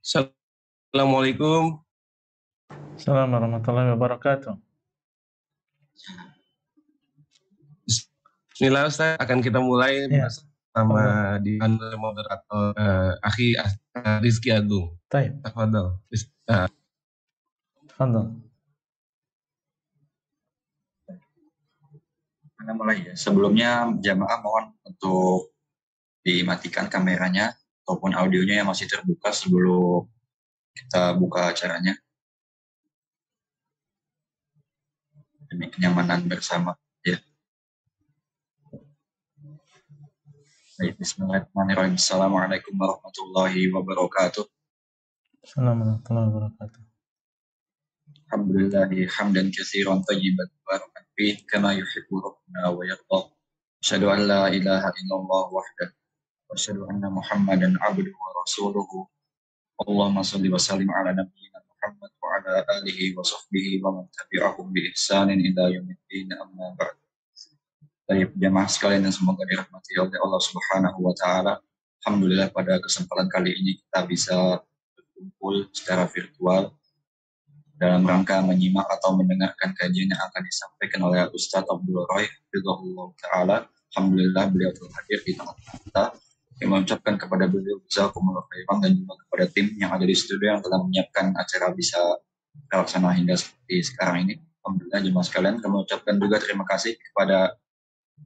Assalamualaikum. Assalamualaikum warahmatullahi wabarakatuh. Bismillah Ustaz, akan kita mulai Ya, bersama tafadhal. di moderator Akhi Rizky Agung. Taib, Tafadhal. tafadhal. Kita mulai ya. Sebelumnya jamaah mohon untuk dimatikan kameranya ataupun audionya yang masih terbuka sebelum kita buka acaranya demi kenyamanan bersama ya. Baik, bismillahirrahmanirrahim. Assalamualaikum warahmatullahi wabarakatuh. Assalamualaikum warahmatullahi wabarakatuh. Alhamdulillahi hamdan katsiran thayyiban mubarakan fih kama yuhibbu rabbuna wa yarda. Asyhadu an la ilaha illallah wahdahu wa asyhadu anna Muhammadan abduhu wa rasuluhu. Allahumma shalli wa sallim ala nabiyyina Muhammad wa ala alihi wa sahbihi wa man tabi'ahum bi ihsanin ila yaumiddin amma ba'd. Baik jamaah sekalian yang semoga dirahmati oleh Allah Subhanahu wa taala. Alhamdulillah pada kesempatan kali ini kita bisa berkumpul secara virtual dalam rangka menyimak atau mendengarkan kajian yang akan disampaikan oleh Ustaz Abdul Roy Ridhahullah Ta'ala. Alhamdulillah beliau telah hadir di tengah kita. Yang mengucapkan kepada beliau jazakumullah khairan dan juga kepada tim yang ada di studio yang telah menyiapkan acara bisa terlaksana hingga seperti sekarang ini. Alhamdulillah jemaah sekalian, kami ucapkan juga terima kasih kepada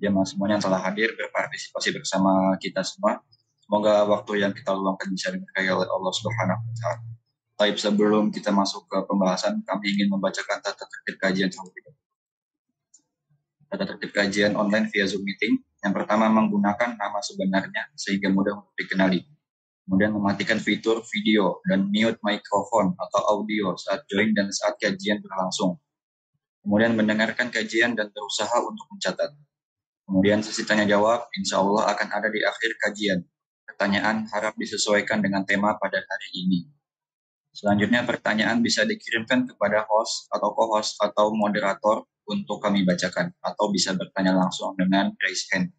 jemaah semuanya yang telah hadir berpartisipasi bersama kita semua. Semoga waktu yang kita luangkan bisa diberkahi oleh Allah Subhanahu wa taala. Baik, sebelum kita masuk ke pembahasan, kami ingin membacakan tata tertib kajian terlebih dahulu. Tata tertib kajian online via Zoom meeting. Yang pertama, menggunakan nama sebenarnya sehingga mudah untuk dikenali. Kemudian mematikan fitur video dan mute mikrofon atau audio saat join dan saat kajian berlangsung. Kemudian mendengarkan kajian dan berusaha untuk mencatat. Kemudian sesi tanya jawab, insya Allah akan ada di akhir kajian. Pertanyaan harap disesuaikan dengan tema pada hari ini. Selanjutnya pertanyaan bisa dikirimkan kepada host atau co-host atau moderator untuk kami bacakan, atau bisa bertanya langsung dengan raise hand.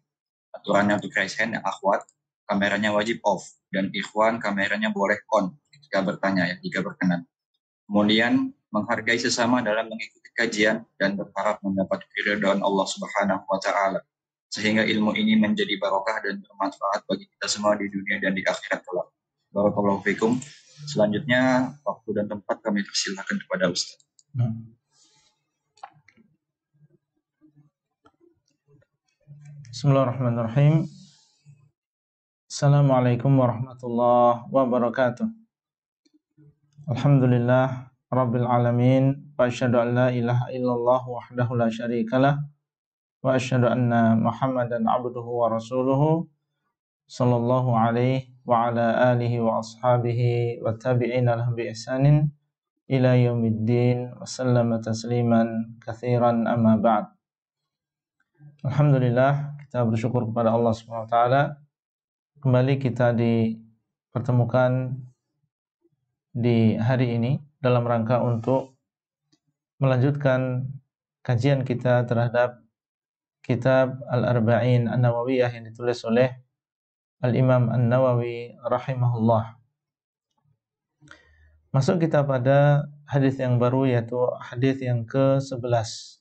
Aturannya untuk raise hand yang akhwat, kameranya wajib off, dan ikhwan kameranya boleh on ketika bertanya ya, jika berkenan. Kemudian menghargai sesama dalam mengikuti kajian dan berharap mendapat keridhaan Allah Subhanahu wa taala, sehingga ilmu ini menjadi barokah dan bermanfaat bagi kita semua di dunia dan di akhirat kelak. Barakallahu fikum. Selanjutnya waktu dan tempat kami persilakan kepada Ustaz. Bismillahirrahmanirrahim. Assalamualaikum warahmatullahi wabarakatuh. Alhamdulillah Rabbil alamin. Wa asyhadu an la ilaha illallah wahdahu la syarikalah. Wa asyhadu anna Muhammadan abduhu wa rasuluhu. Sallallahu alaihi wa ala alihi wa ashabihi wa tabi'ina lahum bi ihsanin ila yaumiddin wa sallama tasliman katsiran amma ba'd. Alhamdulillah, kita bersyukur kepada Allah Subhanahu wa taala. Kembali kita dipertemukan di hari ini dalam rangka untuk melanjutkan kajian kita terhadap kitab Al-Arba'in An-Nawawiyah yang ditulis oleh Al-Imam An-Nawawi rahimahullah. Masuk kita pada hadis yang baru, yaitu hadis yang ke-11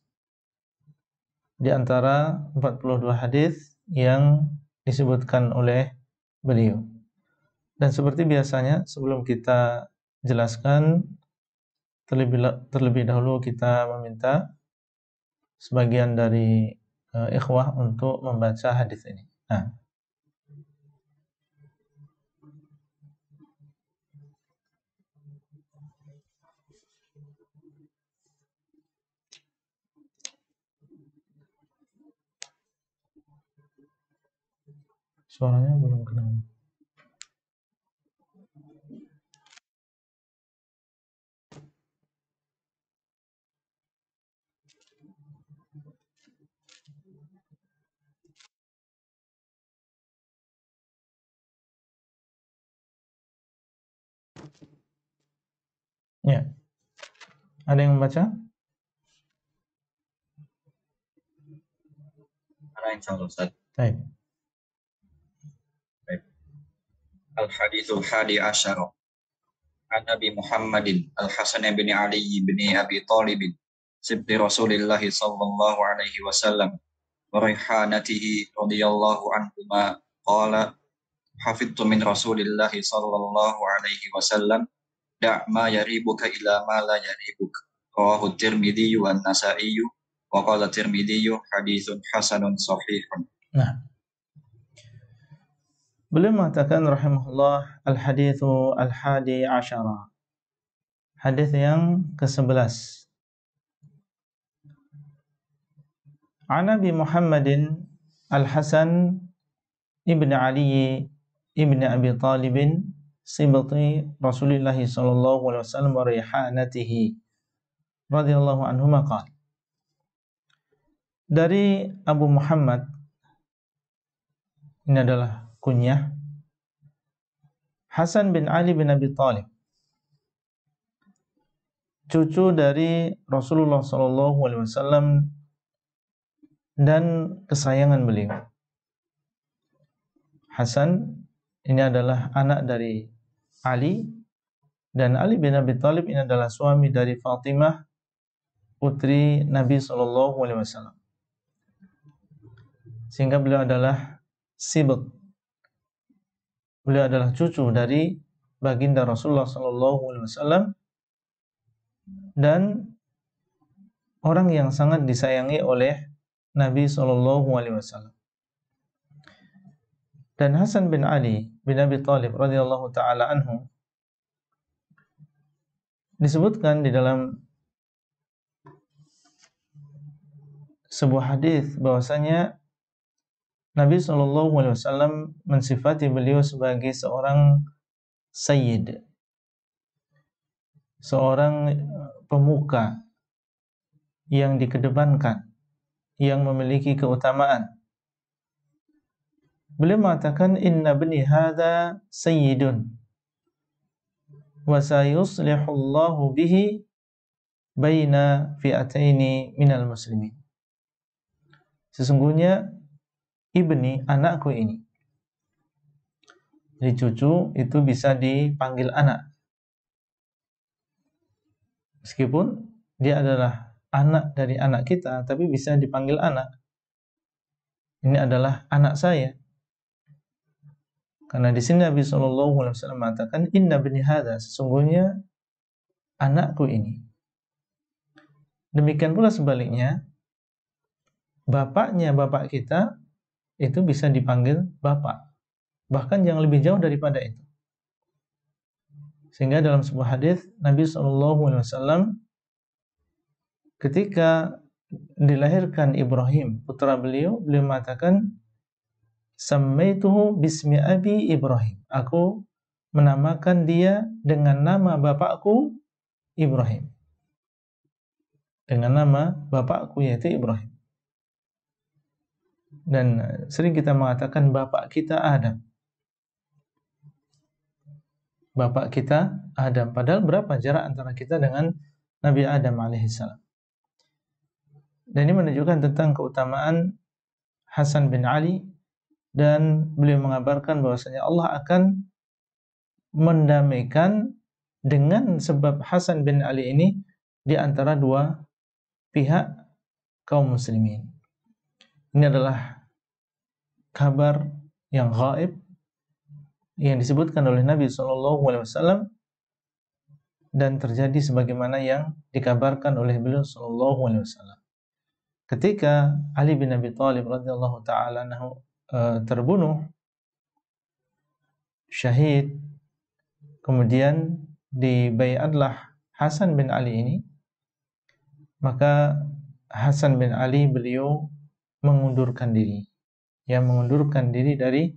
di antara 42 hadis yang disebutkan oleh beliau. Dan seperti biasanya, sebelum kita jelaskan, terlebih dahulu kita meminta sebagian dari ikhwah untuk membaca hadis ini. Nah, suaranya belum kedengaran. Ya. Ada yang membaca? Ada insyaallah Ustaz. Baik. Al-Hadithul Hadi Asyara. an Nabi Muhammadin Al-Hasan bin Ali bin Abi Talib sibti Rasulillah sallallahu alaihi wasallam wa raihanatihi radhiyallahu anhuma qala hafidtu min Rasulillah sallallahu alaihi wasallam da' ma yaribuka ila ma la yaribuk. Rawahu Tirmidzi wa An-Nasa'i wa qala Tirmidzi haditsun hasanun sahihun. Nah, beliau mengatakan rahimahullah al-haditsu al-hadi asyara. Hadis yang ke-11. An Nabi Muhammadin Al-Hasan ibn Ali ibn Abi Talib sibti Rasulullah sallallahu alaihi wasallam wa rihanatihi radhiyallahu anhu maqal. Dari Abu Muhammad, ini adalah kunyah, Hasan bin Ali bin Abi Talib, cucu dari Rasulullah sallallahu alaihi wasallam dan kesayangan beliau. Hasan ini adalah anak dari Ali, dan Ali bin Abi Talib ini adalah suami dari Fatimah, putri Nabi sallallahu alaihi wasallam. Sehingga beliau adalah sibt. Beliau adalah cucu dari baginda Rasulullah sallallahu alaihi wasallam dan orang yang sangat disayangi oleh Nabi sallallahu alaihi wasallam. Dan Hasan bin Ali bin Abi Talib radhiyallahu taala anhu disebutkan di dalam sebuah hadis bahwasanya Nabi sallallahu alaihi wasallam mensifati beliau sebagai seorang sayyid, seorang pemuka yang dikedepankan, yang memiliki keutamaan. Beliau mengatakan inna bni hadza sayyidun wa sayuslihu Allahu bihi baina fi'ataini minal muslimin. Sesungguhnya ibni, anakku ini. Jadi cucu itu bisa dipanggil anak. Meskipun dia adalah anak dari anak kita, tapi bisa dipanggil anak. Ini adalah anak saya. Karena di sini Nabi SAW mengatakan inna bni hadza, sesungguhnya anakku ini. Demikian pula sebaliknya, bapaknya bapak kita itu bisa dipanggil bapak, bahkan yang lebih jauh daripada itu. Sehingga dalam sebuah hadis Nabi SAW ketika dilahirkan Ibrahim, putra beliau mengatakan sammaituhu bismi abi Ibrahim, aku menamakan dia dengan nama bapakku Ibrahim, dengan nama bapakku yaitu Ibrahim. Dan sering kita mengatakan bapak kita Adam. Bapak kita Adam. Padahal berapa jarak antara kita dengan Nabi Adam alaihissalam. Dan ini menunjukkan tentang keutamaan Hasan bin Ali. Dan beliau mengabarkan bahwasanya Allah akan mendamaikan dengan sebab Hasan bin Ali ini di antara dua pihak kaum muslimin. Ini adalah kabar yang gaib yang disebutkan oleh Nabi SAW dan terjadi sebagaimana yang dikabarkan oleh beliau SAW. Ketika Ali bin Abi Talib radhiyallahu taala anhu terbunuh syahid, kemudian dibaiatlah Hasan bin Ali ini, maka Hasan bin Ali beliau mengundurkan diri, mengundurkan diri dari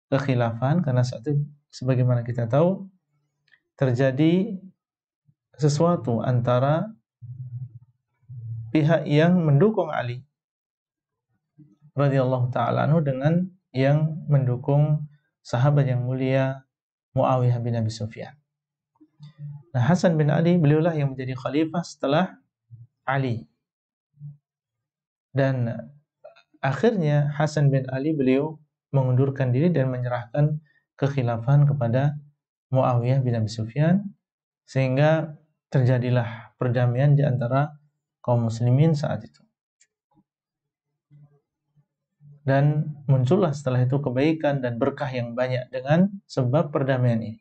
kekhilafan karena saat itu sebagaimana kita tahu terjadi sesuatu antara pihak yang mendukung Ali radhiyallahu taala anhu dengan yang mendukung sahabat yang mulia Muawiyah bin Abi Sufyan. Nah, Hasan bin Ali beliaulah yang menjadi khalifah setelah Ali. Dan akhirnya Hasan bin Ali beliau mengundurkan diri dan menyerahkan kekhilafahan kepada Muawiyah bin Abi Sufyan, sehingga terjadilah perdamaian di antara kaum muslimin saat itu. Dan muncullah setelah itu kebaikan dan berkah yang banyak dengan sebab perdamaian ini.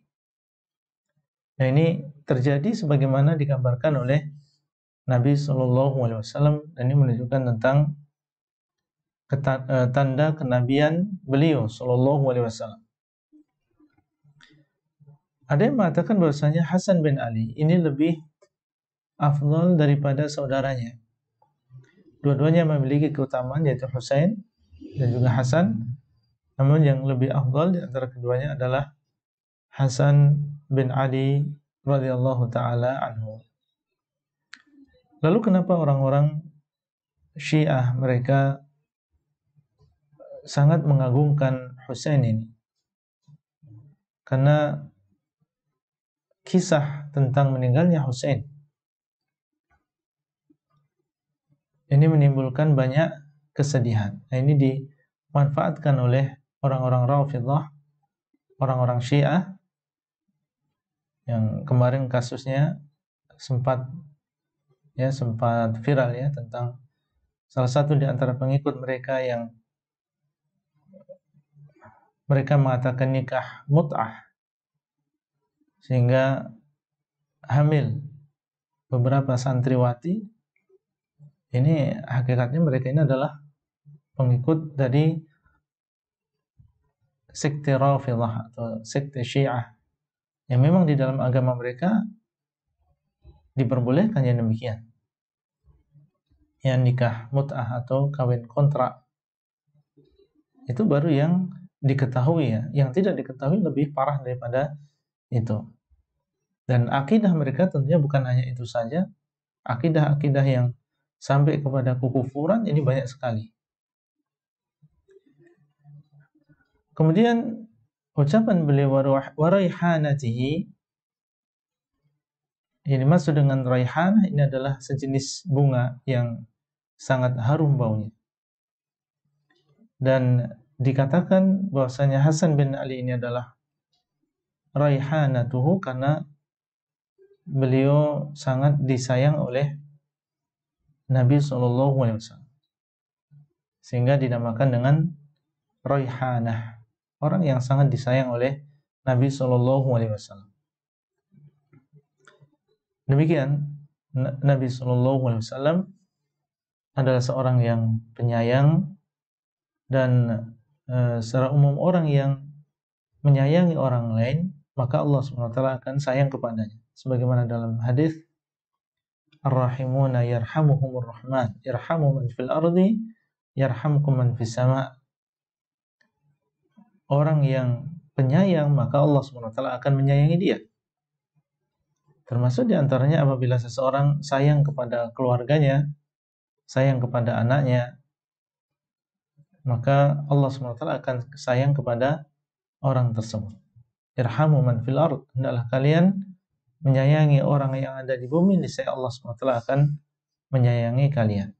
Nah, ini terjadi sebagaimana digambarkan oleh Nabi SAW, dan ini menunjukkan tentang tanda kenabian beliau SAW. Ada yang mengatakan bahwasanya Hasan bin Ali ini lebih afdal daripada saudaranya. Dua-duanya memiliki keutamaan, yaitu Husain dan juga Hasan. Namun yang lebih afdal di antara keduanya adalah Hasan bin Ali radhiyallahu taala anhu. Lalu kenapa orang-orang Syiah mereka sangat mengagungkan Husain ini? Karena kisah tentang meninggalnya Husain ini menimbulkan banyak kesedihan. Nah, ini dimanfaatkan oleh orang-orang Rafidhah, orang-orang Syiah, yang kemarin kasusnya sempat viral ya, tentang salah satu di antara pengikut mereka yang mereka mengatakan nikah mut'ah sehingga hamil beberapa santriwati. Ini hakikatnya mereka ini adalah pengikut dari sekte Rafidhah atau sekte Syiah, yang memang di dalam agama mereka diperbolehkan yang demikian, yang nikah mut'ah atau kawin kontrak. Itu baru yang diketahui ya. Yang tidak diketahui lebih parah daripada itu. Dan akidah mereka tentunya bukan hanya itu saja. Akidah-akidah yang sampai kepada kekufuran ini banyak sekali. Kemudian ucapan beliau waraihanatihi, yang dimaksud dengan raihanah ini adalah sejenis bunga yang sangat harum baunya. Dan dikatakan bahwasanya Hasan bin Ali ini adalah raihanatuhu karena beliau sangat disayang oleh Nabi SAW, sehingga dinamakan dengan raihanah, orang yang sangat disayang oleh Nabi SAW. Demikian, Nabi SAW adalah seorang yang penyayang, dan secara umum orang yang menyayangi orang lain, maka Allah SWT akan sayang kepadanya. Sebagaimana dalam hadis, Ar-Rahimuna yarhamuhumur Rahman, yarhamu man fil ardi, yarhamkum man fis sama. Orang yang penyayang, maka Allah SWT akan menyayangi dia. Termasuk diantaranya apabila seseorang sayang kepada keluarganya, sayang kepada anaknya, maka Allah SWT akan sayang kepada orang tersebut. Irhamu man fil ard, hendaklah kalian menyayangi orang yang ada di bumi, niscaya Allah SWT akan menyayangi kalian.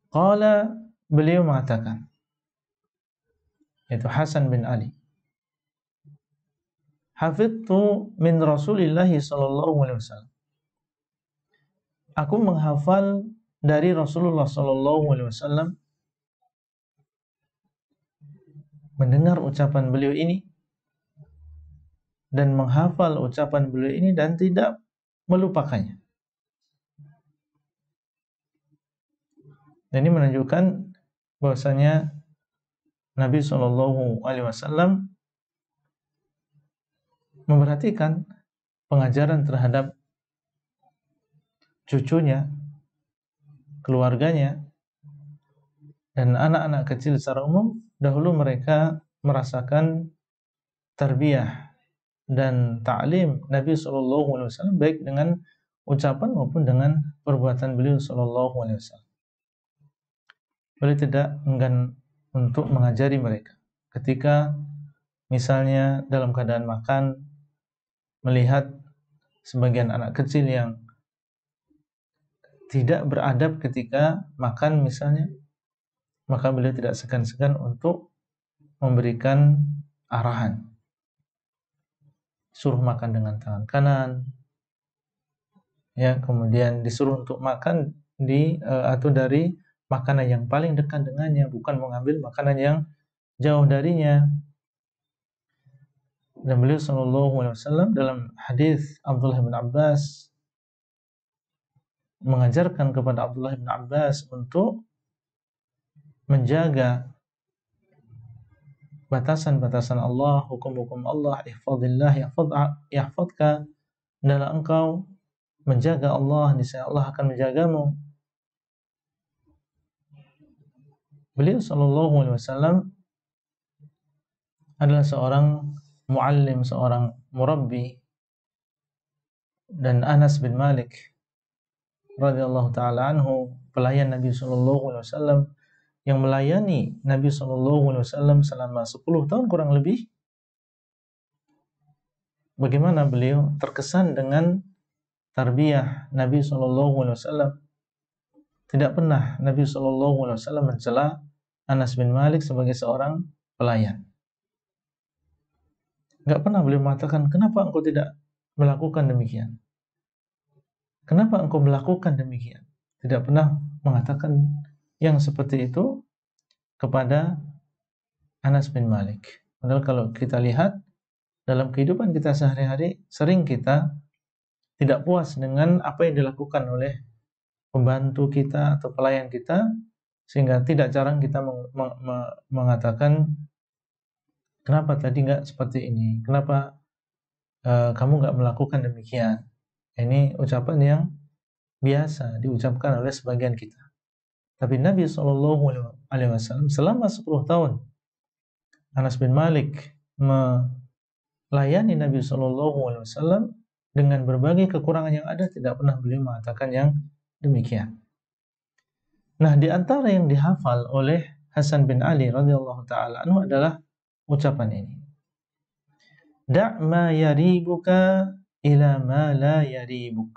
Qala, beliau mengatakan, yaitu Hasan bin Ali, hafidtu min Rasulillah sallallahu alaihi wasallam, aku menghafal dari Rasulullah sallallahu alaihi wasallam, mendengar ucapan beliau ini dan menghafal ucapan beliau ini dan tidak melupakannya. Dan ini menunjukkan bahwasanya Nabi SAW memperhatikan pengajaran terhadap cucunya, keluarganya, dan anak-anak kecil secara umum. Dahulu mereka merasakan tarbiyah dan ta'lim Nabi SAW, baik dengan ucapan maupun dengan perbuatan beliau SAW. Beliau tidak enggan untuk mengajari mereka. Ketika misalnya dalam keadaan makan, melihat sebagian anak kecil yang tidak beradab ketika makan misalnya, maka beliau tidak segan-segan untuk memberikan arahan. suruh makan dengan tangan kanan, ya, kemudian disuruh untuk makan atau dari makanan yang paling dekat dengannya, bukan mengambil makanan yang jauh darinya. Dan beliau sallallahu alaihi wasallam dalam hadis Abdullah bin Abbas mengajarkan kepada Abdullah bin Abbas untuk menjaga batasan-batasan Allah, hukum-hukum Allah. Ihfazillah yahfazka. Hendaklah engkau menjaga Allah, niscaya Allah akan menjagamu. Beliau sallallahu alaihi wasallam adalah seorang muallim, seorang murabbi. Dan Anas bin Malik radhiyallahu taala anhu, pelayan Nabi sallallahu alaihi wasallam yang melayani Nabi sallallahu alaihi wasallam selama 10 tahun kurang lebih, bagaimana beliau terkesan dengan tarbiyah Nabi sallallahu alaihi wasallam. Tidak pernah Nabi sallallahu alaihi wasallam mencela Anas bin Malik sebagai seorang pelayan. Enggak pernah beliau mengatakan, "Kenapa engkau tidak melakukan demikian? Kenapa engkau melakukan demikian?" Tidak pernah mengatakan yang seperti itu kepada Anas bin Malik. Padahal kalau kita lihat dalam kehidupan kita sehari-hari, sering kita tidak puas dengan apa yang dilakukan oleh pembantu kita atau pelayan kita, sehingga tidak jarang kita mengatakan, "Kenapa tadi nggak seperti ini? Kenapa kamu nggak melakukan demikian?" Ini ucapan yang biasa diucapkan oleh sebagian kita. Tapi Nabi SAW selama 10 tahun Anas bin Malik melayani Nabi SAW dengan berbagai kekurangan yang ada, tidak pernah beliau mengatakan yang demikian. Nah, di antara yang dihafal oleh Hasan bin Ali radhiyallahu taala anhu adalah ucapan ini. Da' ma yaribuka ila ma la yaribuk.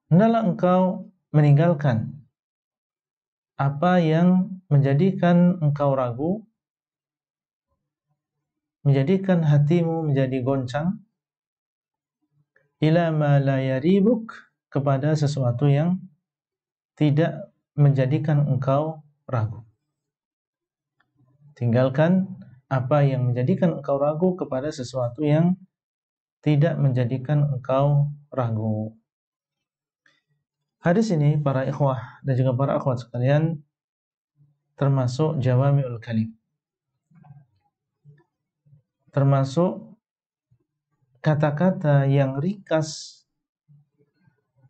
Hendaklah engkau meninggalkan apa yang menjadikan engkau ragu, menjadikan hatimu menjadi goncang, ila ma la yaribuk, kepada sesuatu yang tidak menjadikan engkau ragu. Tinggalkan apa yang menjadikan engkau ragu kepada sesuatu yang tidak menjadikan engkau ragu. Hadis ini, para ikhwah dan juga para akhwat sekalian, termasuk jawami'ul kalim, termasuk kata-kata yang ringkas,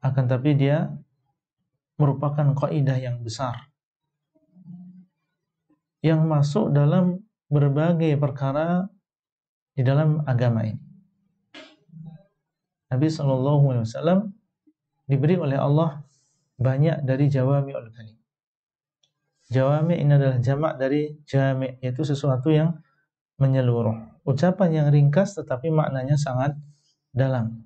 akan tapi dia merupakan kaidah yang besar yang masuk dalam berbagai perkara di dalam agama ini. Nabi SAW diberi oleh Allah banyak dari jawami'ul kalim. Jawami' ini adalah jamak dari jami', yaitu sesuatu yang menyeluruh. Ucapan yang ringkas tetapi maknanya sangat dalam.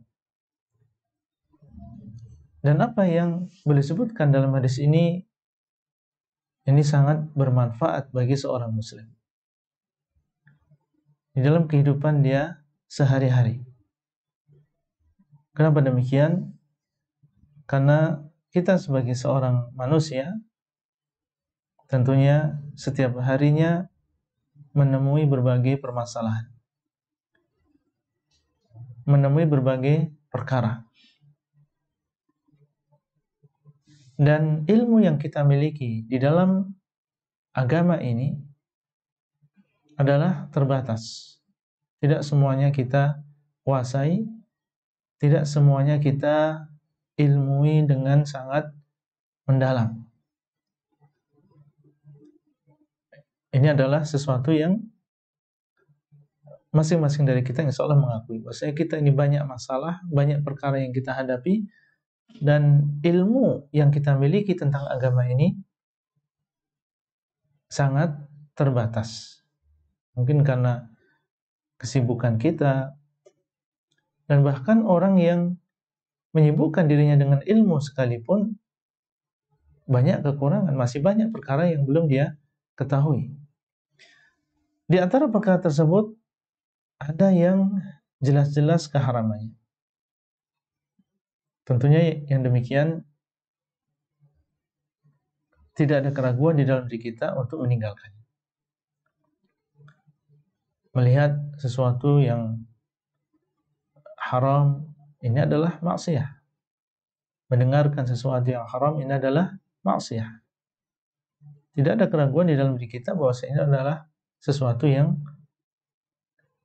Dan apa yang boleh disebutkan dalam hadis ini sangat bermanfaat bagi seorang muslim di dalam kehidupan dia sehari-hari. Kenapa demikian? Karena kita sebagai seorang manusia tentunya setiap harinya menemui berbagai permasalahan, menemui berbagai perkara. Dan ilmu yang kita miliki di dalam agama ini adalah terbatas. Tidak semuanya kita kuasai, tidak semuanya kita ilmui dengan sangat mendalam. Ini adalah sesuatu yang masing-masing dari kita insya Allah mengakui bahwasanya kita ini banyak masalah, banyak perkara yang kita hadapi, dan ilmu yang kita miliki tentang agama ini sangat terbatas. Mungkin karena kesibukan kita, dan bahkan orang yang menyibukkan dirinya dengan ilmu sekalipun banyak kekurangan, masih banyak perkara yang belum dia ketahui. Di antara perkara tersebut ada yang jelas-jelas keharamannya. Tentunya yang demikian tidak ada keraguan di dalam diri kita untuk meninggalkannya. Melihat sesuatu yang haram, ini adalah maksiat. Mendengarkan sesuatu yang haram, ini adalah maksiat. Tidak ada keraguan di dalam diri kita bahwa ini adalah sesuatu yang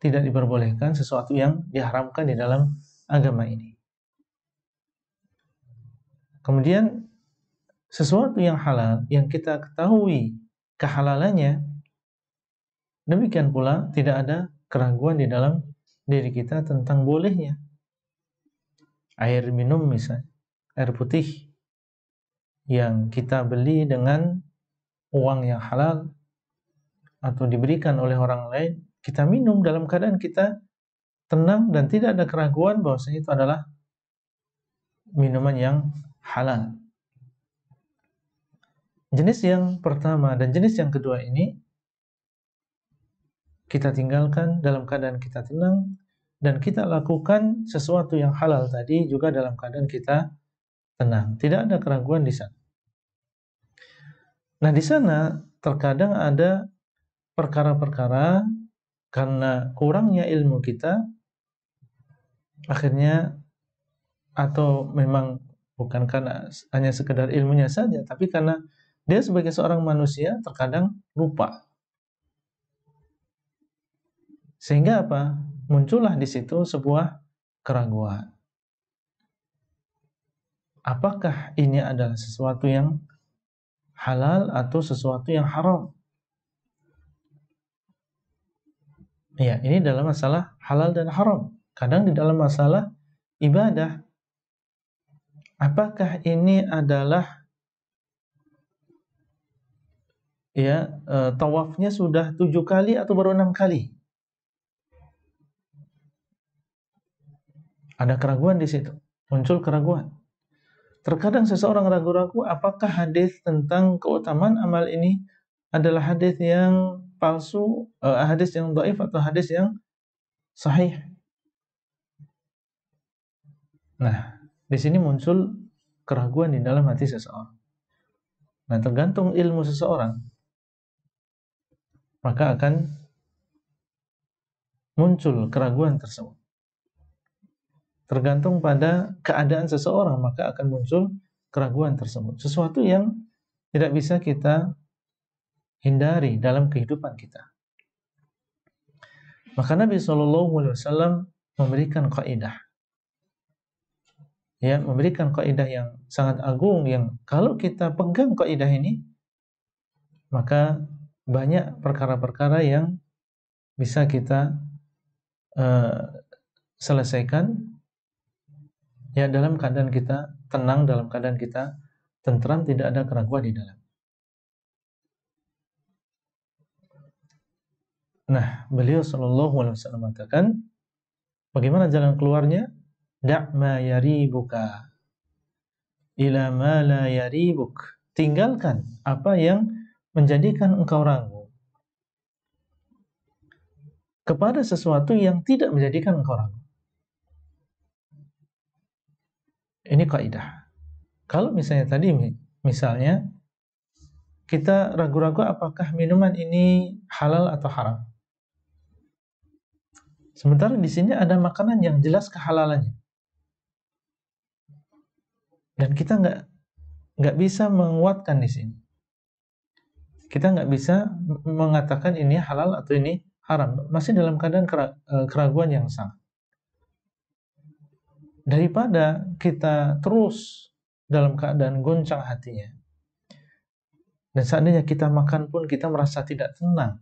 tidak diperbolehkan, sesuatu yang diharamkan di dalam agama ini. Kemudian sesuatu yang halal yang kita ketahui kehalalannya, demikian pula tidak ada keraguan di dalam diri kita tentang bolehnya. Air minum misalnya, air putih yang kita beli dengan uang yang halal atau diberikan oleh orang lain, kita minum dalam keadaan kita tenang dan tidak ada keraguan bahwasanya itu adalah minuman yang halal. Jenis yang pertama dan jenis yang kedua ini kita tinggalkan dalam keadaan kita tenang, dan kita lakukan sesuatu yang halal tadi juga dalam keadaan kita tenang. Tidak ada keraguan di sana. Nah, di sana terkadang ada perkara-perkara karena kurangnya ilmu kita, akhirnya, atau memang bukan karena hanya sekedar ilmunya saja, tapi karena dia sebagai seorang manusia terkadang lupa. Sehingga apa? Muncullah di situ sebuah keraguan. Apakah ini adalah sesuatu yang halal atau sesuatu yang haram? Ya, ini dalam masalah halal dan haram. Kadang di dalam masalah ibadah, apakah ini adalah tawafnya sudah 7 kali atau baru 6 kali? Ada keraguan di situ, muncul keraguan. Terkadang seseorang ragu-ragu apakah hadis tentang keutamaan amal ini adalah hadis yang palsu, hadis yang dhaif atau hadis yang sahih. Nah, di sini muncul keraguan di dalam hati seseorang. Nah, tergantung ilmu seseorang, maka akan muncul keraguan tersebut. Tergantung pada keadaan seseorang, maka akan muncul keraguan tersebut. Sesuatu yang tidak bisa kita hindari dalam kehidupan kita. Maka Nabi SAW memberikan kaidah, memberikan kaidah yang sangat agung, yang kalau kita pegang kaidah ini, maka banyak perkara-perkara yang bisa kita selesaikan dalam keadaan kita tenang, dalam keadaan kita tentram, tidak ada keraguan di dalam. Nah, beliau SAW mengatakan, bagaimana jalan keluarnya? Da' ma yaribuka ila ma la yaribuk. Tinggalkan apa yang menjadikan engkau ragu kepada sesuatu yang tidak menjadikan engkau ragu. Ini kaidah. Kalau misalnya tadi, misalnya kita ragu-ragu apakah minuman ini halal atau haram. Sementara di sini ada makanan yang jelas kehalalannya, dan kita nggak bisa menguatkan di sini. Kita nggak bisa mengatakan ini halal atau ini haram. Masih dalam keadaan keraguan yang sangat. Daripada kita terus dalam keadaan goncang hatinya, dan seandainya kita makan pun kita merasa tidak tenang,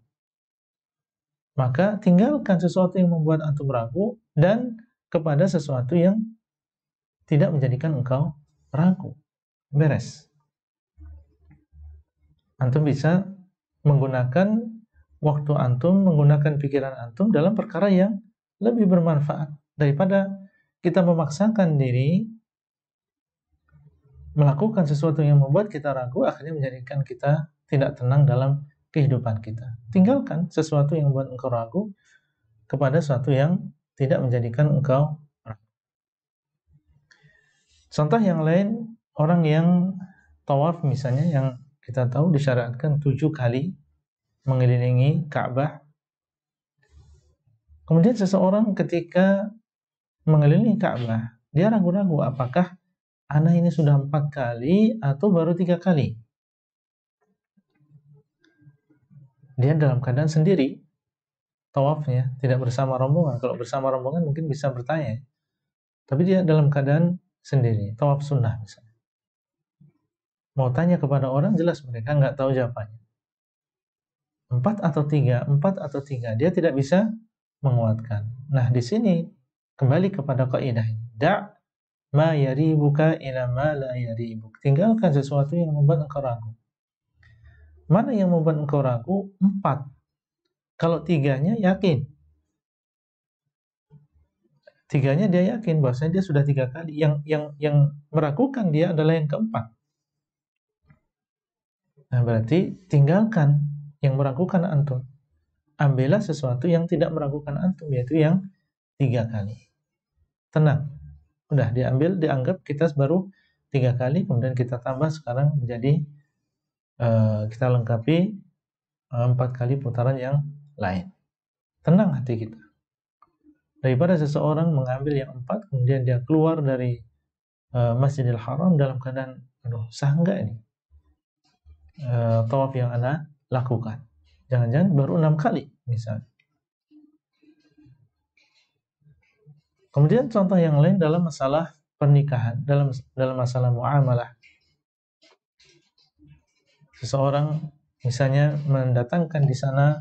maka tinggalkan sesuatu yang membuat antum ragu dan kepada sesuatu yang tidak menjadikan engkau ragu. Beres. Antum bisa menggunakan waktu antum, menggunakan pikiran antum dalam perkara yang lebih bermanfaat daripada kita memaksakan diri melakukan sesuatu yang membuat kita ragu, akhirnya menjadikan kita tidak tenang dalam kehidupan kita. Tinggalkan sesuatu yang membuat engkau ragu, kepada sesuatu yang tidak menjadikan engkau ragu. Contoh yang lain, orang yang tawaf misalnya, yang kita tahu disyaratkan 7 kali mengelilingi Ka'bah. Kemudian seseorang ketika mengelilingi Ka'bah, dia ragu-ragu apakah ana ini sudah 4 kali atau baru 3 kali. Dia dalam keadaan sendiri tawafnya, tidak bersama rombongan. Kalau bersama rombongan mungkin bisa bertanya, tapi dia dalam keadaan sendiri, tawaf sunnah misalnya. Mau tanya kepada orang, jelas mereka nggak tahu jawabannya. 4 atau 3, 4 atau 3, dia tidak bisa menguatkan. Nah, di sini kembali kepada kaidah ini. Da' ma yaribuka ila ma la yaribuk. Tinggalkan sesuatu yang membuat engkau ragu. Mana yang membuat engkau ragu? 4. Kalau 3-nya yakin. 3-nya dia yakin bahwasanya dia sudah 3 kali. Yang meragukan dia adalah yang keempat. Nah, berarti tinggalkan yang meragukan antum. Ambillah sesuatu yang tidak meragukan antum, yaitu yang 3 kali. Tenang. Udah diambil, dianggap kita baru 3 kali, kemudian kita tambah sekarang menjadi kita lengkapi 4 kali putaran yang lain. Tenang hati kita. Daripada seseorang mengambil yang 4, kemudian dia keluar dari Masjidil Haram dalam keadaan, aduh, sah enggak ini tawaf yang ana lakukan. Jangan-jangan baru 6 kali misalnya. Kemudian contoh yang lain dalam masalah pernikahan, dalam masalah muamalah. Seseorang misalnya mendatangkan di sana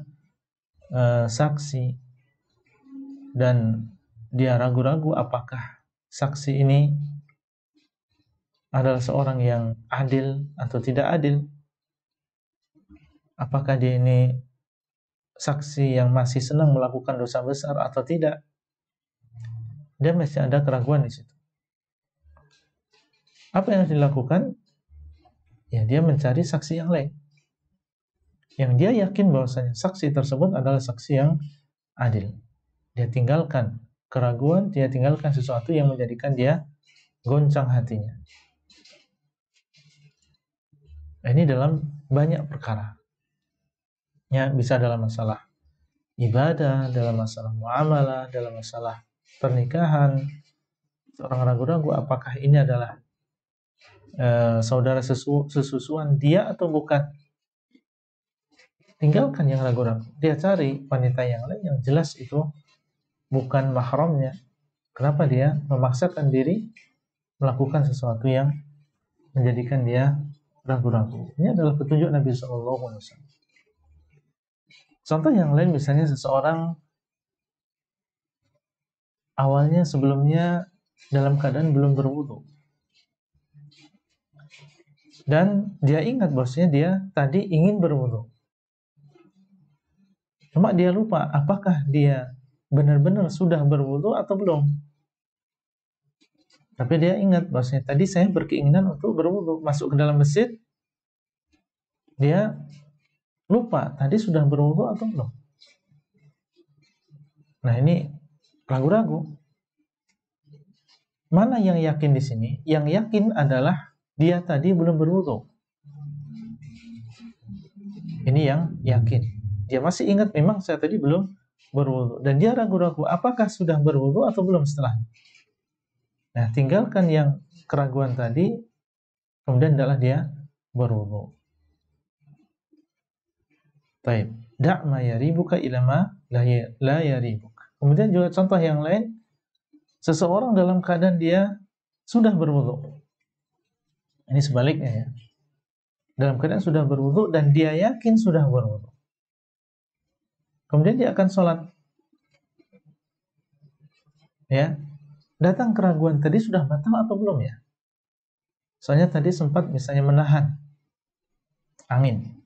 saksi, dan dia ragu-ragu apakah saksi ini adalah seorang yang adil atau tidak adil. Apakah dia ini saksi yang masih senang melakukan dosa besar atau tidak? Dia masih ada keraguan di situ. Apa yang harus dilakukan? Ya, dia mencari saksi yang lain, yang dia yakin bahwasanya saksi tersebut adalah saksi yang adil. Dia tinggalkan keraguan, dia tinggalkan sesuatu yang menjadikan dia goncang hatinya. Ini dalam banyak perkara. Ya, bisa dalam masalah ibadah, dalam masalah muamalah, dalam masalah pernikahan. Seorang ragu-ragu apakah ini adalah saudara sesusuan dia atau bukan. Tinggalkan yang ragu-ragu. Dia cari wanita yang lain yang jelas itu bukan mahramnya. Kenapa dia memaksakan diri melakukan sesuatu yang menjadikan dia ragu-ragu? Ini adalah petunjuk Nabi SAW. Contoh yang lain misalnya seseorang awalnya sebelumnya dalam keadaan belum berwudu, dan dia ingat bahwasanya dia tadi ingin berwudu. Cuma dia lupa apakah dia benar-benar sudah berwudu atau belum. Tapi dia ingat bahwasanya tadi saya berkeinginan untuk berwudu, masuk ke dalam masjid, dia lupa tadi sudah berwudu atau belum. Nah, ini ragu-ragu. Mana yang yakin di sini? Yang yakin adalah dia tadi belum berwudu. Ini yang yakin. Dia masih ingat memang saya tadi belum berwudu, dan dia ragu-ragu apakah sudah berwudu atau belum setelahnya. Nah, tinggalkan yang keraguan tadi, kemudian adalah dia berwudu. Baik, da' ma yaribuka ila ma la yaribuk. Kemudian juga contoh yang lain, seseorang dalam keadaan dia sudah berwudu. Ini sebaliknya ya. Dalam keadaan sudah berwudu dan dia yakin sudah berwudu. Kemudian dia akan sholat. Ya. Datang keraguan tadi sudah batal atau belum ya? Soalnya tadi sempat misalnya menahan angin.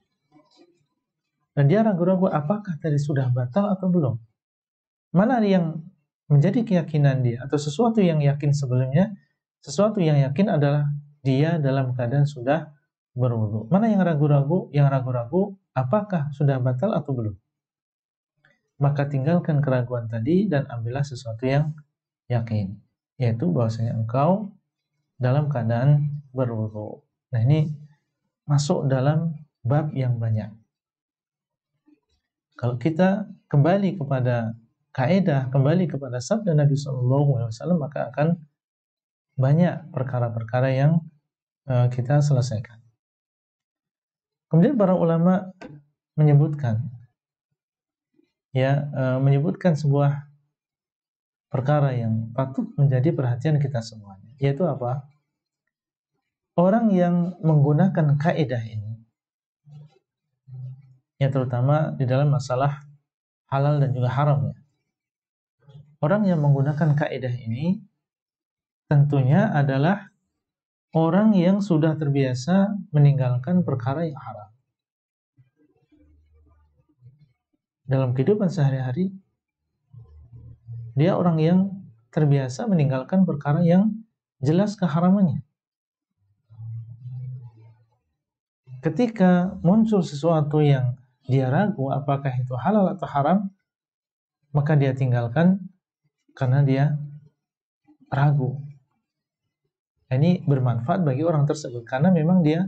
Dan dia ragu-ragu apakah tadi sudah batal atau belum. Mana yang menjadi keyakinan dia, atau sesuatu yang yakin sebelumnya, sesuatu yang yakin adalah dia dalam keadaan sudah berwudu. Mana yang ragu-ragu? Yang ragu-ragu apakah sudah batal atau belum. maka tinggalkan keraguan tadi dan ambillah sesuatu yang yakin, yaitu bahwasanya engkau dalam keadaan berwudu. Nah, ini masuk dalam bab yang banyak. Kalau kita kembali kepada kaidah, kembali kepada sabda Nabi SAW, maka akan banyak perkara-perkara yang kita selesaikan. Kemudian para ulama menyebutkan menyebutkan sebuah perkara yang patut menjadi perhatian kita semuanya, yaitu apa? Orang yang menggunakan kaidah ini, ya terutama di dalam masalah halal dan juga haram, ya. Orang yang menggunakan kaidah ini tentunya adalah orang yang sudah terbiasa meninggalkan perkara yang haram. Dalam kehidupan sehari-hari, dia orang yang terbiasa meninggalkan perkara yang jelas keharamannya. Ketika muncul sesuatu yang dia ragu apakah itu halal atau haram, maka dia tinggalkan karena dia ragu. Ini bermanfaat bagi orang tersebut karena memang dia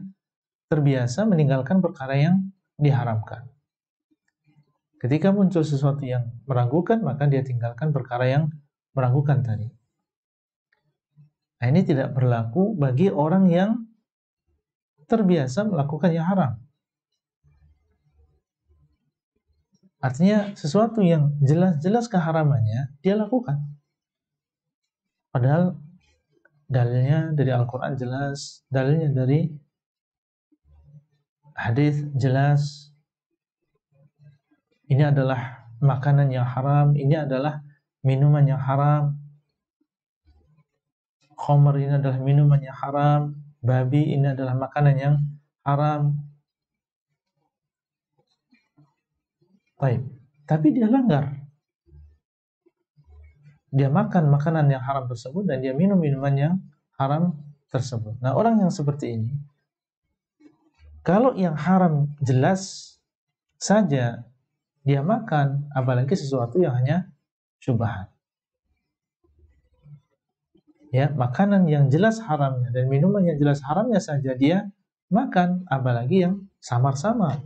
terbiasa meninggalkan perkara yang diharamkan. Ketika muncul sesuatu yang meragukan, maka dia tinggalkan perkara yang meragukan tadi. Nah, ini tidak berlaku bagi orang yang terbiasa melakukan yang haram. Artinya sesuatu yang jelas-jelas keharamannya dia lakukan. Padahal dalilnya dari Al-Quran jelas, dalilnya dari hadis jelas. Ini adalah makanan yang haram, ini adalah minuman yang haram. Khamr ini adalah minuman yang haram, babi ini adalah makanan yang haram. Baik, tapi dia langgar. Dia makan makanan yang haram tersebut dan dia minum minuman yang haram tersebut. Nah, orang yang seperti ini, kalau yang haram jelas saja dia makan, apalagi sesuatu yang hanya syubhat. Ya, makanan yang jelas haramnya dan minuman yang jelas haramnya saja dia makan, apalagi yang samar-samar.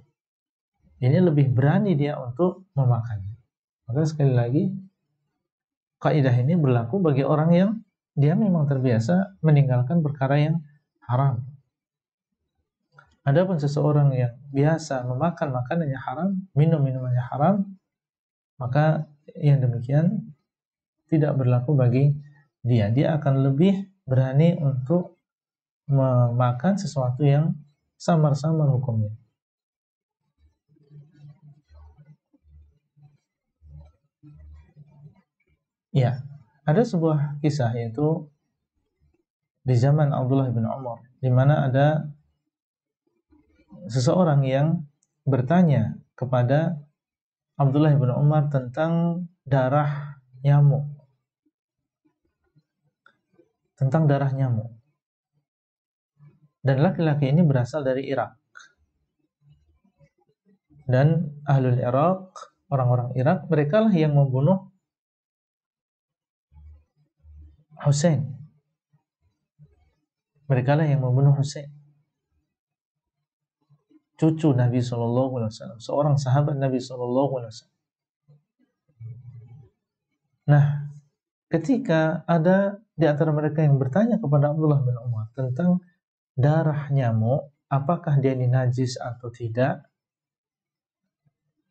Ini lebih berani dia untuk memakannya. Maka sekali lagi, kaidah ini berlaku bagi orang yang dia memang terbiasa meninggalkan perkara yang haram. Adapun seseorang yang biasa memakan makanan yang haram, minum minuman yang haram, maka yang demikian tidak berlaku bagi dia. Dia akan lebih berani untuk memakan sesuatu yang samar-samar hukumnya. Ya, ada sebuah kisah, yaitu di zaman Abdullah bin Umar, di mana ada seseorang yang bertanya kepada Abdullah bin Umar tentang darah nyamuk. Tentang darah nyamuk. Dan laki-laki ini berasal dari Irak. Dan ahlul Irak, orang-orang Irak, mereka lah yang membunuh Husain. Mereka lah yang membunuh Husain, cucu Nabi SAW, seorang sahabat Nabi SAW. Nah, ketika ada di antara mereka yang bertanya kepada Abdullah bin Umar tentang darah nyamuk, apakah dia najis atau tidak,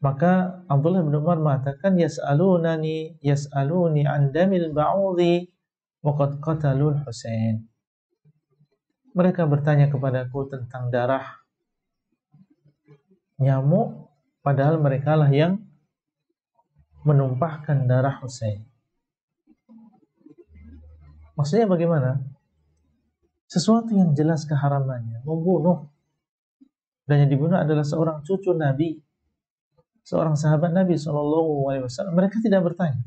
maka Abdullah bin Umar mengatakan, yas'aluni an damil ba'udhi wa qad qatalul Husain. Mereka bertanya kepadaku tentang darah nyamuk, padahal mereka lah yang menumpahkan darah Husain. Maksudnya bagaimana? Sesuatu yang jelas keharamannya, membunuh, dan yang dibunuh adalah seorang cucu Nabi, seorang sahabat Nabi SAW. Mereka tidak bertanya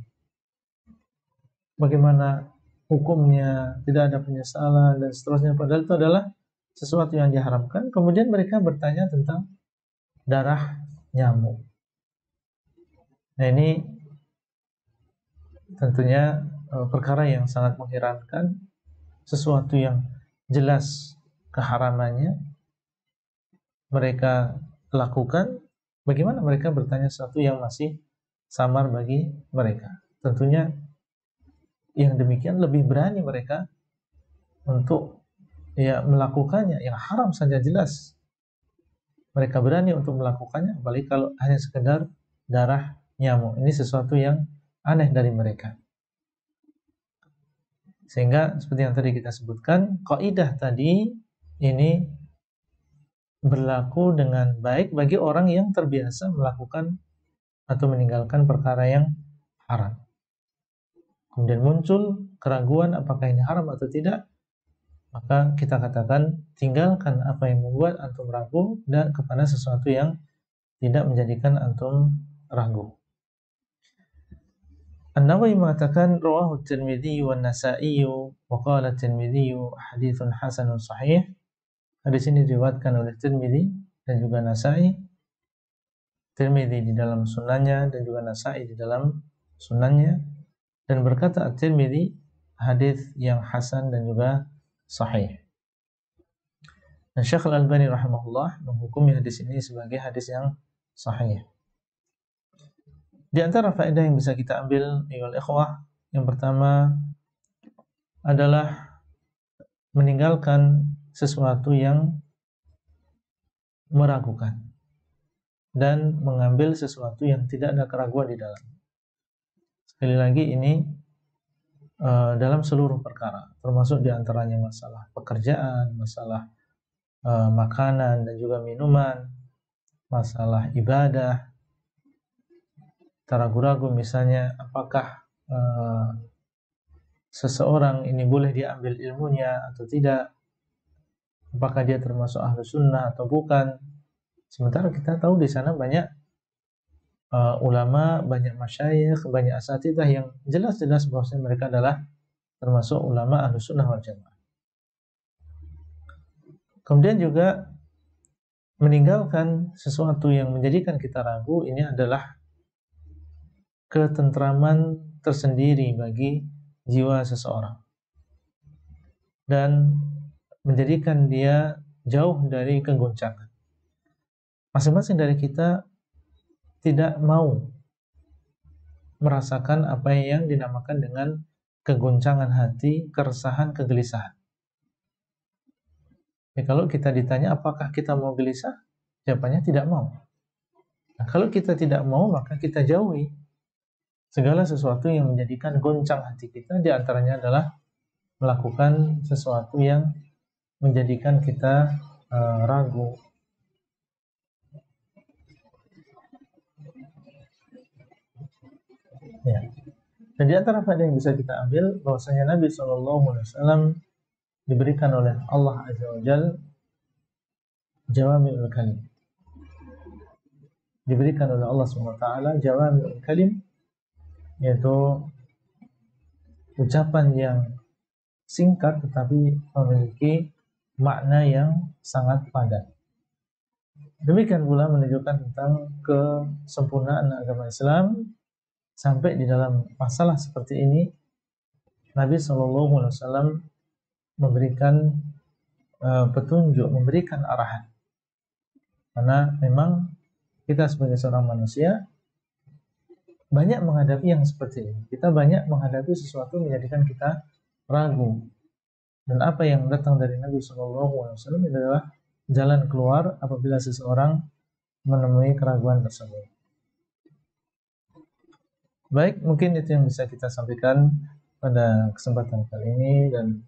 bagaimana hukumnya, tidak ada penyesalan dan seterusnya, padahal itu adalah sesuatu yang diharamkan. Kemudian mereka bertanya tentang darah nyamuk. Nah, ini tentunya perkara yang sangat mengherankan, sesuatu yang jelas keharamannya mereka lakukan, bagaimana mereka bertanya sesuatu yang masih samar bagi mereka. Tentunya yang demikian lebih berani mereka untuk melakukannya. Yang haram saja jelas mereka berani untuk melakukannya, apalagi kalau hanya sekedar darah nyamuk. Ini sesuatu yang aneh dari mereka. Sehingga seperti yang tadi kita sebutkan, kaidah tadi ini berlaku dengan baik bagi orang yang terbiasa melakukan atau meninggalkan perkara yang haram. Kemudian muncul keraguan apakah ini haram atau tidak, maka kita katakan tinggalkan apa yang membuat antum ragu dan kepada sesuatu yang tidak menjadikan antum ragu. An-Nawawi mengatakan rawahu Tirmidzi wa Nasa'i wa qala Tirmidzi haditsun hasanun sahih. Hadis ini diriwayatkan oleh Tirmidzi dan juga Nasa'i. Tirmidzi di dalam sunannya dan juga Nasa'i di dalam sunannya, dan berkata At-Tirmidzi hadis yang hasan dan juga sahih. Dan Syekh Al-Albani rahimahullah menghukumi hadis ini sebagai hadis yang sahih. Di antara faedah yang bisa kita ambil ayyuhal ikhwah, yang pertama adalah meninggalkan sesuatu yang meragukan dan mengambil sesuatu yang tidak ada keraguan di dalam. Sekali lagi ini dalam seluruh perkara, termasuk di antaranya masalah pekerjaan, masalah makanan dan juga minuman, masalah ibadah. Tak ragu-ragu misalnya apakah seseorang ini boleh diambil ilmunya atau tidak, apakah dia termasuk ahlu sunnah atau bukan. Sementara kita tahu di sana banyak ulama, banyak masyayikh, banyak asatidzah yang jelas-jelas bahwasanya mereka adalah termasuk ulama ahlu sunnah wal jamaah. Kemudian juga meninggalkan sesuatu yang menjadikan kita ragu, ini adalah ketentraman tersendiri bagi jiwa seseorang dan menjadikan dia jauh dari kegoncangan. Masing-masing dari kita tidak mau merasakan apa yang dinamakan dengan kegoncangan hati, keresahan, kegelisahan. Kalau kita ditanya apakah kita mau gelisah, jawabannya tidak mau. Nah, kalau kita tidak mau, maka kita jauhi segala sesuatu yang menjadikan goncang hati kita. Di antaranya adalah melakukan sesuatu yang menjadikan kita ragu. Ya. Dan di antara faedah yang bisa kita ambil bahwasanya Nabi SAW diberikan oleh Allah Azza wa Jalla jawami'ul kalim. Diberikan oleh Allah SWT jawami'ul kalim, yaitu ucapan yang singkat tetapi memiliki makna yang sangat padat. Demikian pula menunjukkan tentang kesempurnaan agama Islam. Sampai di dalam masalah seperti ini Nabi SAW memberikan petunjuk, memberikan arahan. Karena memang kita sebagai seorang manusia banyak menghadapi yang seperti ini. Kita banyak menghadapi sesuatu yang menjadikan kita ragu. Dan apa yang datang dari Nabi SAW adalah jalan keluar apabila seseorang menemui keraguan tersebut. Baik, mungkin itu yang bisa kita sampaikan pada kesempatan kali ini, dan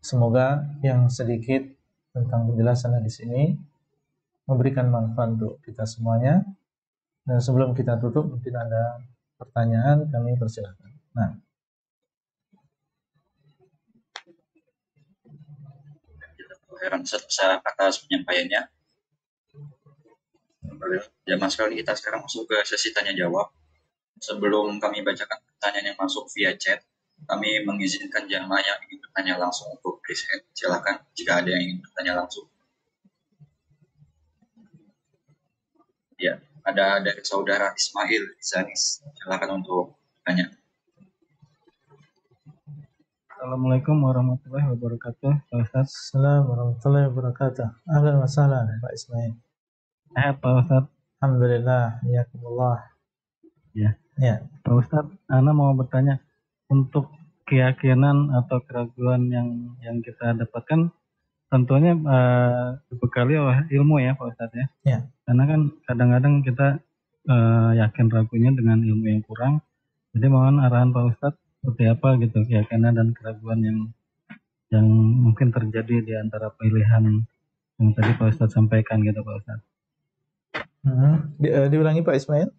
semoga yang sedikit tentang penjelasan di sini memberikan manfaat untuk kita semuanya. Dan sebelum kita tutup, mungkin ada pertanyaan, kami persilakan. Nah, Heran atas penyampaiannya. Zaman sekali kita sekarang masuk ke sesi tanya jawab. Sebelum kami bacakan pertanyaan yang masuk via chat, kami mengizinkan jamaah yang ingin bertanya langsung untuk raise hand. Silakan jika ada yang ingin bertanya langsung. Ya, ada dari saudara Ismail Zanis. Silakan untuk tanya. Assalamualaikum warahmatullahi wabarakatuh, Pak Ustadz. Assalamualaikum warahmatullahi wabarakatuh. Ahlan wa sahlan, Pak Ismail. Sehat Pak Ustadz? Alhamdulillah, yakumullah. Ya. Ya. Pak Ustadz, Ana mau bertanya, untuk keyakinan atau keraguan yang kita dapatkan tentunya dibekali oleh ilmu ya Pak Ustadz ya. Ya. Karena kan kadang-kadang kita yakin ragunya dengan ilmu yang kurang. Jadi mohon arahan Pak Ustadz seperti apa gitu keyakinan dan keraguan yang mungkin terjadi di antara pilihan yang tadi Pak Ustadz sampaikan gitu Pak Ustadz. Diulangi Pak Ismail.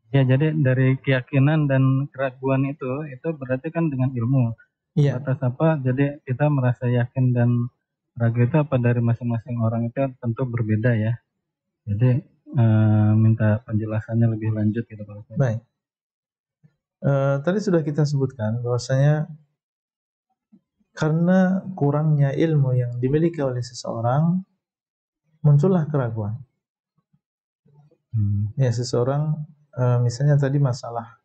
Ya, jadi dari keyakinan dan keraguan itu berarti kan dengan ilmu. Iya. Atas apa? Jadi kita merasa yakin dan ragu itu apa dari masing-masing orang itu tentu berbeda ya. Jadi minta penjelasannya lebih lanjut gitu Pak Ustadz. Baik. Tadi sudah kita sebutkan bahwasanya karena kurangnya ilmu yang dimiliki oleh seseorang muncullah keraguan. Ya, seseorang misalnya tadi masalah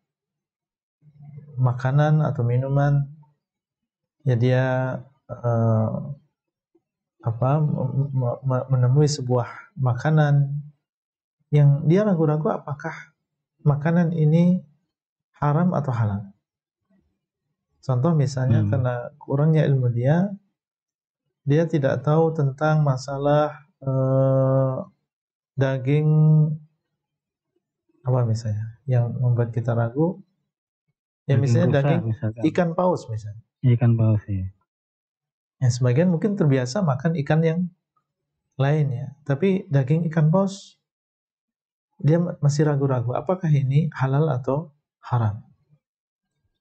makanan atau minuman, ya dia menemui sebuah makanan yang dia ragu-ragu apakah makanan ini haram atau halal. Contoh misalnya karena kurangnya ilmu dia tidak tahu tentang masalah daging apa misalnya yang membuat kita ragu. Ya misalnya daging ikan paus misalnya. Ikan paus ya. Ya sebagian mungkin terbiasa makan ikan yang lain ya, tapi daging ikan paus dia masih ragu-ragu apakah ini halal atau haram.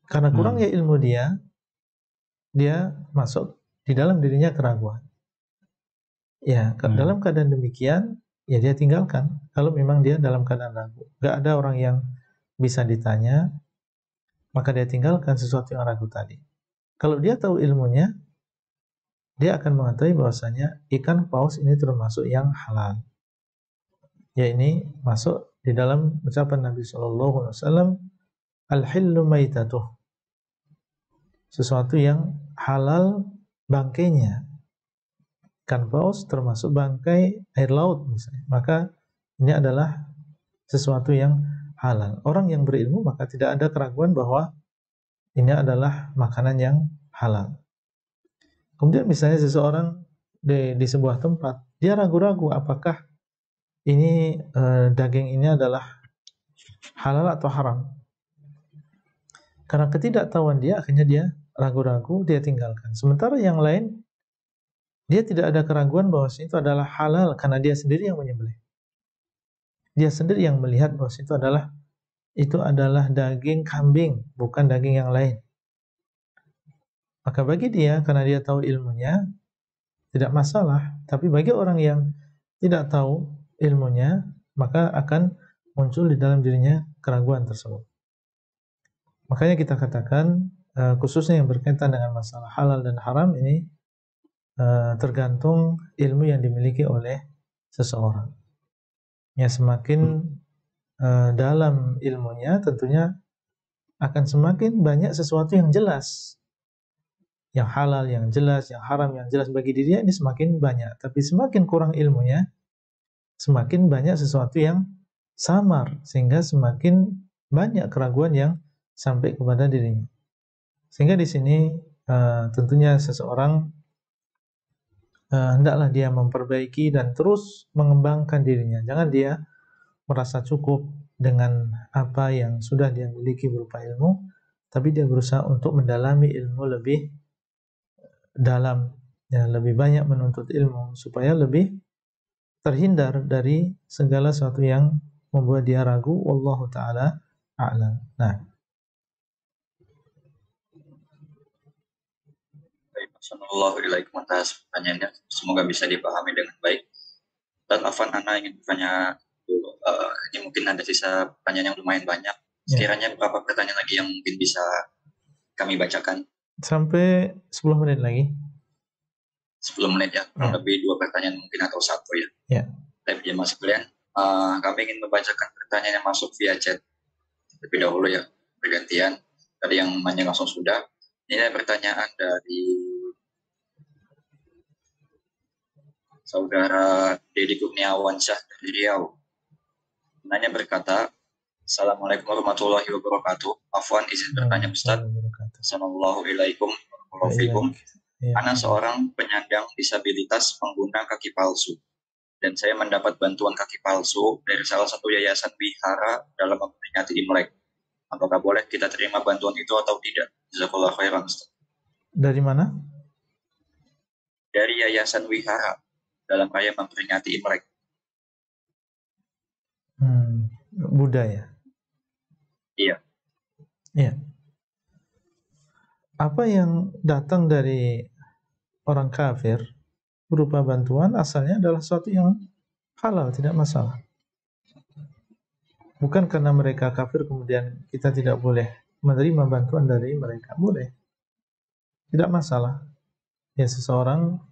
Karena kurangnya ilmu dia masuk di dalam dirinya keraguan. Ya, dalam keadaan demikian, ya dia tinggalkan. Kalau memang dia dalam keadaan ragu, gak ada orang yang bisa ditanya, maka dia tinggalkan sesuatu yang ragu tadi. Kalau dia tahu ilmunya, dia akan mengetahui bahwasanya ikan paus ini termasuk yang halal. Ya, ini masuk di dalam ucapan Nabi SAW, al-hillu maitatuh, sesuatu yang halal bangkainya. Ikan paus termasuk bangkai air laut misalnya, maka ini adalah sesuatu yang halal. Orang yang berilmu maka tidak ada keraguan bahwa ini adalah makanan yang halal. Kemudian misalnya seseorang di sebuah tempat, dia ragu-ragu apakah ini daging ini adalah halal atau haram. Karena ketidaktahuan dia, akhirnya dia ragu-ragu, dia tinggalkan. Sementara yang lain, dia tidak ada keraguan bahwa itu adalah halal karena dia sendiri yang menyembelih. Dia sendiri yang melihat bahwa itu adalah daging kambing, bukan daging yang lain. Maka bagi dia, karena dia tahu ilmunya, tidak masalah. Tapi bagi orang yang tidak tahu ilmunya, maka akan muncul di dalam dirinya keraguan tersebut. Makanya kita katakan khususnya yang berkaitan dengan masalah halal dan haram ini tergantung ilmu yang dimiliki oleh seseorang. Ya, semakin dalam ilmunya tentunya akan semakin banyak sesuatu yang jelas, yang halal yang jelas, yang haram yang jelas bagi dirinya, ini semakin banyak. Tapi semakin kurang ilmunya, semakin banyak sesuatu yang samar, sehingga semakin banyak keraguan yang sampai kepada dirinya. Sehingga di sini tentunya seseorang hendaklah dia memperbaiki dan terus mengembangkan dirinya. Jangan dia merasa cukup dengan apa yang sudah dia miliki berupa ilmu, tapi dia berusaha untuk mendalami ilmu lebih dalam, ya, lebih banyak menuntut ilmu supaya lebih terhindar dari segala sesuatu yang membuat dia ragu. Wallahu ta'ala a'lam. Nah, Assalamualaikum atas pertanyaannya. Semoga bisa dipahami dengan baik. Dan Afan, Ana ingin bertanya dulu. Ini mungkin ada sisa pertanyaan yang lumayan banyak. Sekiranya beberapa pertanyaan lagi yang mungkin bisa kami bacakan. Sampai 10 menit lagi. 10 menit ya, kurang lebih 2 pertanyaan mungkin atau 1 ya. Ya. Tapi jemaah sekalian, Kami ingin membacakan pertanyaan yang masuk via chat lebih dahulu ya, bergantian. Tadi yang nanya langsung sudah. Ini ada pertanyaan dari saudara Dedi Kurniawan Syah dari Riau. Nanya berkata, Assalamualaikum warahmatullahi wabarakatuh. Afwan izin bertanya Ustaz. Assalamualaikum warahmatullahi wabarakatuh. Ana seorang penyandang disabilitas pengguna kaki palsu. Dan saya mendapat bantuan kaki palsu dari salah satu yayasan wihara dalam memperingati Imlek. Apakah boleh kita terima bantuan itu atau tidak? Jazakallahu khairan. Dari mana? Dari yayasan wihara dalam raya memperingati Imlek. Budaya. Iya. Iya. Apa yang datang dari orang kafir berupa bantuan asalnya adalah sesuatu yang halal, tidak masalah. Bukan karena mereka kafir kemudian kita tidak boleh menerima bantuan dari mereka. Boleh. Tidak masalah. Ya, seseorang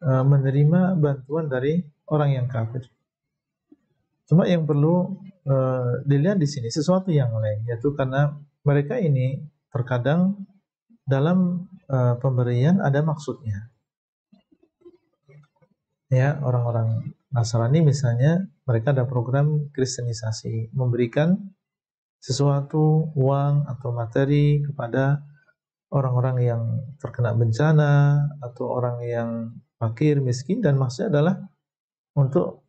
menerima bantuan dari orang yang kafir. Cuma yang perlu dilihat di sini sesuatu yang lain, yaitu karena mereka ini terkadang dalam pemberian ada maksudnya. Ya, orang-orang Nasrani misalnya, mereka ada program kristenisasi, memberikan sesuatu, uang atau materi kepada orang-orang yang terkena bencana atau orang yang fakir, miskin, dan maksudnya adalah untuk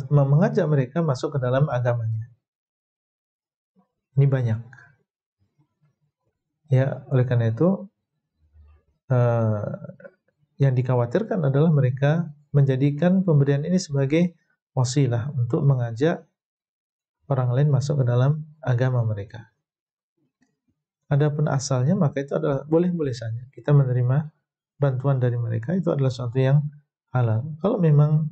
mengajak mereka masuk ke dalam agamanya. Ini banyak. Ya, oleh karena itu yang dikhawatirkan adalah mereka menjadikan pemberian ini sebagai wasilah untuk mengajak orang lain masuk ke dalam agama mereka. Adapun asalnya maka itu adalah boleh-boleh saja kita menerima bantuan dari mereka, itu adalah sesuatu yang halal. Kalau memang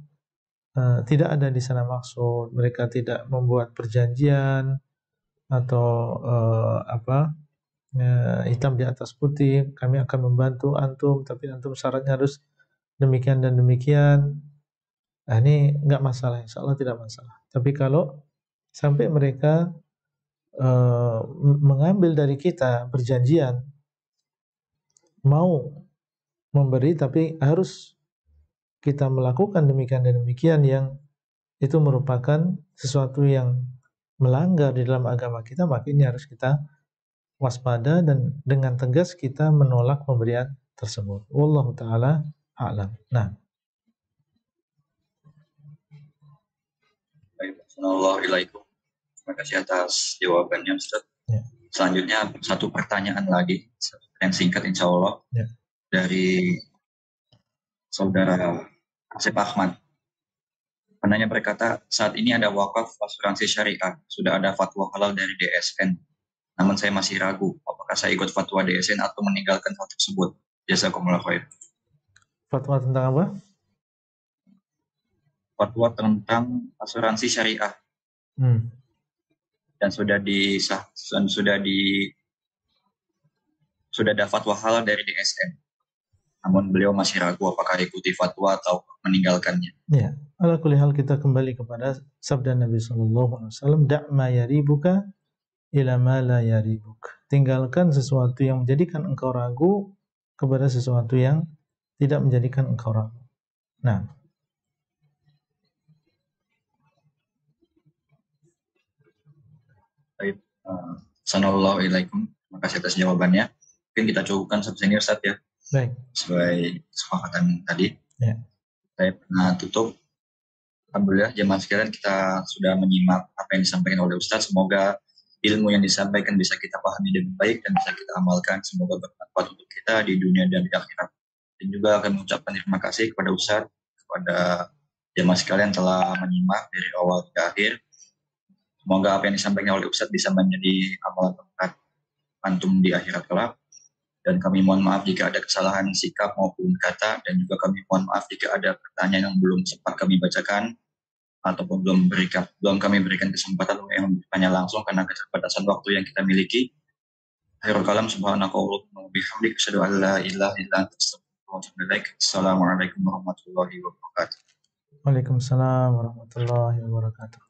tidak ada di sana maksud, mereka tidak membuat perjanjian atau hitam di atas putih, kami akan membantu antum, tapi antum syaratnya harus demikian dan demikian. Nah, ini nggak masalah, insya Allah tidak masalah. Tapi kalau sampai mereka mengambil dari kita perjanjian, mau memberi tapi harus kita melakukan demikian dan demikian, yang itu merupakan sesuatu yang melanggar di dalam agama kita, makanya harus kita waspada dan dengan tegas kita menolak pemberian tersebut. Wallahu ta'ala a'lam. Nah. Baik, Assalamualaikum. Terima kasih atas jawabannya Ustaz. Ya. Selanjutnya satu pertanyaan lagi yang singkat insya Allah dari saudara Asep Ahmad. Penanya berkata, saat ini ada wakaf asuransi syariah, sudah ada fatwa halal dari DSN. Namun saya masih ragu, apakah saya ikut fatwa DSN atau meninggalkan hal tersebut. Jazakumullah khair. Fatwa tentang apa? Fatwa tentang asuransi syariah. Dan sudah ada fatwa halal dari DSN. Namun beliau masih ragu apakah ikuti fatwa atau meninggalkannya. Ya, ala kulli hal kita kembali kepada sabda Nabi SAW, da' ma yaribuka ila ma la yaribuk. Tinggalkan sesuatu yang menjadikan engkau ragu kepada sesuatu yang tidak menjadikan engkau ragu. Nah, baik. Assalamualaikum. Terima kasih atas jawabannya. Mungkin kita cukupkan sampai sini Ustaz ya. Baik. Sesuai kesepakatan tadi. Ya. Saya pernah tutup. Alhamdulillah jemaah sekalian kita sudah menyimak apa yang disampaikan oleh Ustaz. Semoga ilmu yang disampaikan bisa kita pahami dengan baik dan bisa kita amalkan. Semoga bermanfaat untuk kita di dunia dan di akhirat. Dan juga akan mengucapkan terima kasih kepada Ustaz, kepada jemaah sekalian telah menyimak dari awal hingga akhir. Semoga apa yang disampaikan oleh Ustaz bisa menjadi amalan berkat antum di akhirat kelak. Dan kami mohon maaf jika ada kesalahan sikap maupun kata, dan juga kami mohon maaf jika ada pertanyaan yang belum sempat kami bacakan ataupun belum kami berikan kesempatan untuk yang bertanya langsung karena keterbatasan waktu yang kita miliki. Akhirul kalam, subhanakallahumma wa bihamdika asyhadu an la ilaha illa anta astaghfiruka wa atubu ilaik. Assalamualaikum warahmatullahi wabarakatuh. Waalaikumsalam warahmatullahi wabarakatuh.